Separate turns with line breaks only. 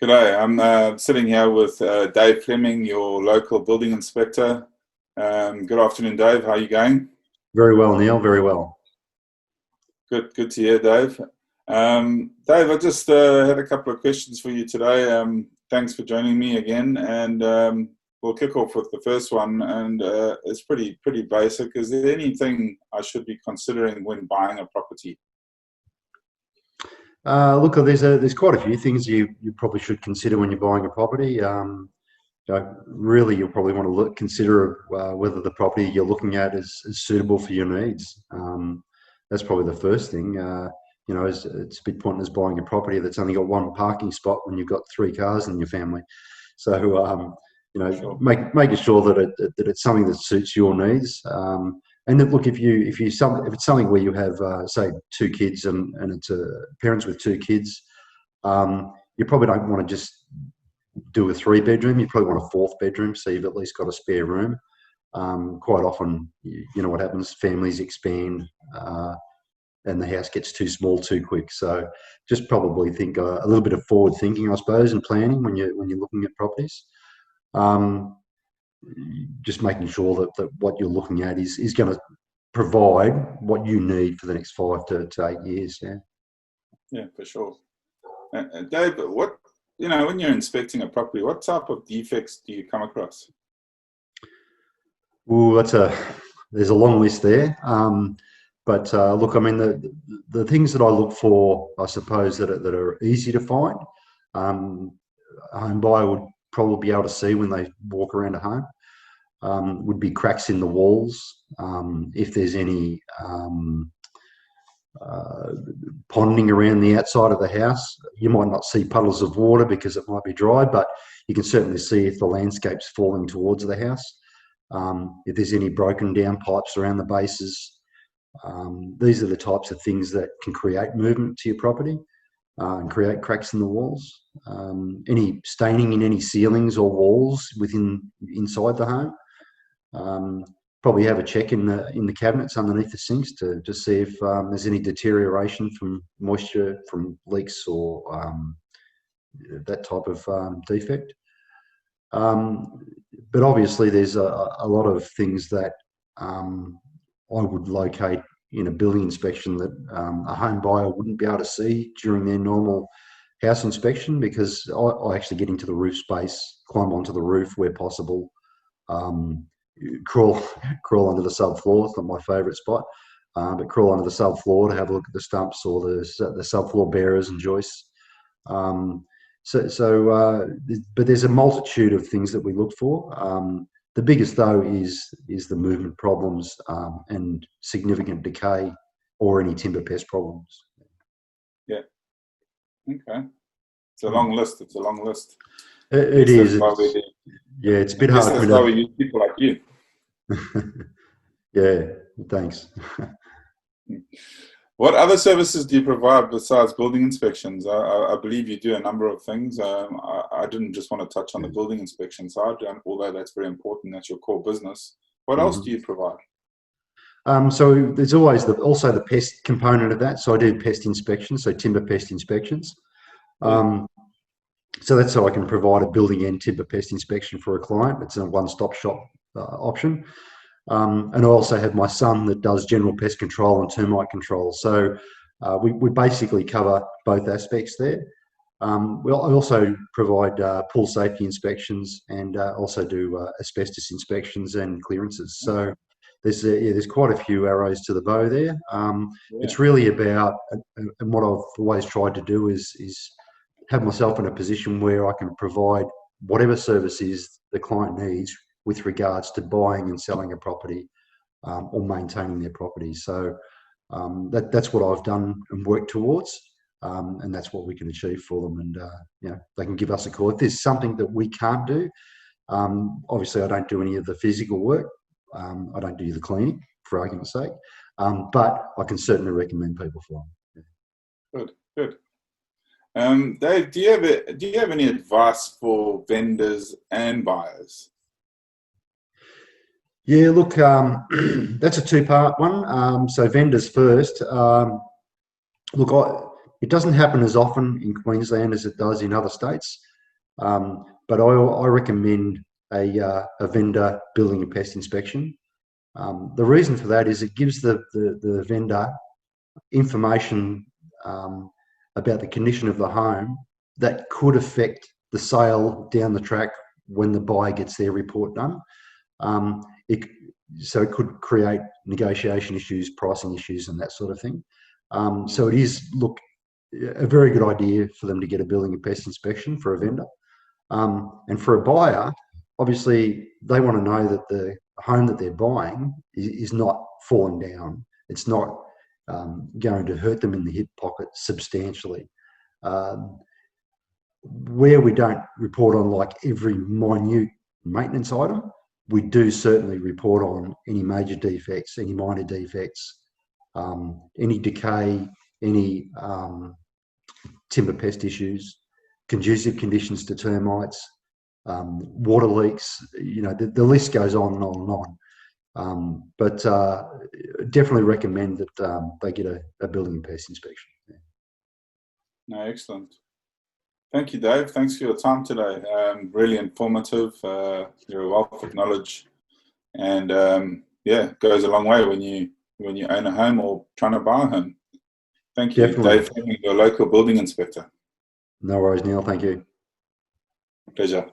G'day, I'm sitting here with Dave Fleming, your local building inspector. Good afternoon, Dave. How are you going?
Very well, Neil. Very well.
Good to hear, Dave. Dave, I just had a couple of questions for you today. Thanks for joining me again, and we'll kick off with the first one, and it's pretty basic. Is there anything I should be considering when buying a property?
Look, there's quite a few things you probably should consider when you're buying a property. Really, you'll probably want to consider whether the property you're looking at is suitable for your needs. That's probably the first thing. It's a bit pointless buying a property that's only got one parking spot when you've got 3 cars in your family. So,
Sure.
making sure that it's something that suits your needs. And then look, if it's something where you have say 2 kids and it's parents with 2 kids, you probably don't want to just do a 3-bedroom. You probably want a 4th bedroom, so you've at least got a spare room. Quite often, you know what happens: families expand, and the house gets too small too quick. So just probably think a little bit of forward thinking, I suppose, and planning when you're looking at properties. Just making sure that what you're looking at is going to provide what you need for the next 5 to 8 years.
Yeah, for sure. Dave, when you're inspecting a property, what type of defects do you come across?
Well, there's a long list there. But look, I mean, the things that I look for, I suppose, that are easy to find, a home buyer would probably be able to see when they walk around a home, would be cracks in the walls. If there's any ponding around the outside of the house, you might not see puddles of water because it might be dry, but you can certainly see if the landscape's falling towards the house. If there's any broken down pipes around the bases, these are the types of things that can create movement to your property and create cracks in the walls. Any staining in any ceilings or walls inside the home. Probably have a check in the cabinets underneath the sinks to see if there's any deterioration from moisture, from leaks, or that type of defect. But obviously, there's a lot of things that I would locate in a building inspection that a home buyer wouldn't be able to see during their normal house inspection, because I actually get into the roof space, climb onto the roof where possible, crawl under the subfloor. It's not my favourite spot, but crawl under the subfloor to have a look at the stumps or the subfloor bearers and joists. But there's a multitude of things that we look for. The biggest, though, is the movement problems and significant decay or any timber pest problems.
Yeah. Okay. It's a long list.
It is. Yeah, it's a bit hard.
That's why we use people like you.
Yeah, thanks.
What other services do you provide besides building inspections? I believe you do a number of things. I didn't just want to touch on the building inspection side, although that's very important. That's your core business. What else do you provide?
So there's always also the pest component of that. So I do pest inspections, so timber pest inspections. So that's how I can provide a building and timber pest inspection for a client. It's a one-stop shop option. And I also have my son that does general pest control and termite control. So we basically cover both aspects there. I also provide pool safety inspections and also do asbestos inspections and clearances. So there's quite a few arrows to the bow there. It's really about, and what I've always tried to do is have myself in a position where I can provide whatever services the client needs with regards to buying and selling a property or maintaining their property. So that's what I've done and worked towards, and that's what we can achieve for them. And they can give us a call if there's something that we can't do. Obviously, I don't do any of the physical work. I don't do the cleaning, for argument's sake, but I can certainly recommend people for them.
Good. Dave, do you have any advice for vendors and buyers?
Yeah, look, that's a 2-part one. So vendors first. Look, It doesn't happen as often in Queensland as it does in other states, but I recommend a vendor building and pest inspection. The reason for that is it gives the vendor information about the condition of the home that could affect the sale down the track when the buyer gets their report done. So it could create negotiation issues, pricing issues, and that sort of thing. So it is, look, a very good idea for them to get a building and pest inspection for a vendor. And for a buyer, obviously, they want to know that the home that they're buying is not falling down. It's not going to hurt them in the hip pocket substantially. Where we don't report on like every minute maintenance item, we do certainly report on any major defects, any minor defects, any decay, any timber pest issues, conducive conditions to termites, water leaks. You know, the list goes on and on and on. But definitely recommend that they get a building and pest inspection. Yeah.
No, excellent. Thank you, Dave. Thanks for your time today. Really informative. You're a wealth of knowledge, and yeah, it goes a long way when you own a home or trying to buy a home. Thank you,
Definitely.
Dave, your local building inspector.
No worries, Neil. Thank you.
Pleasure.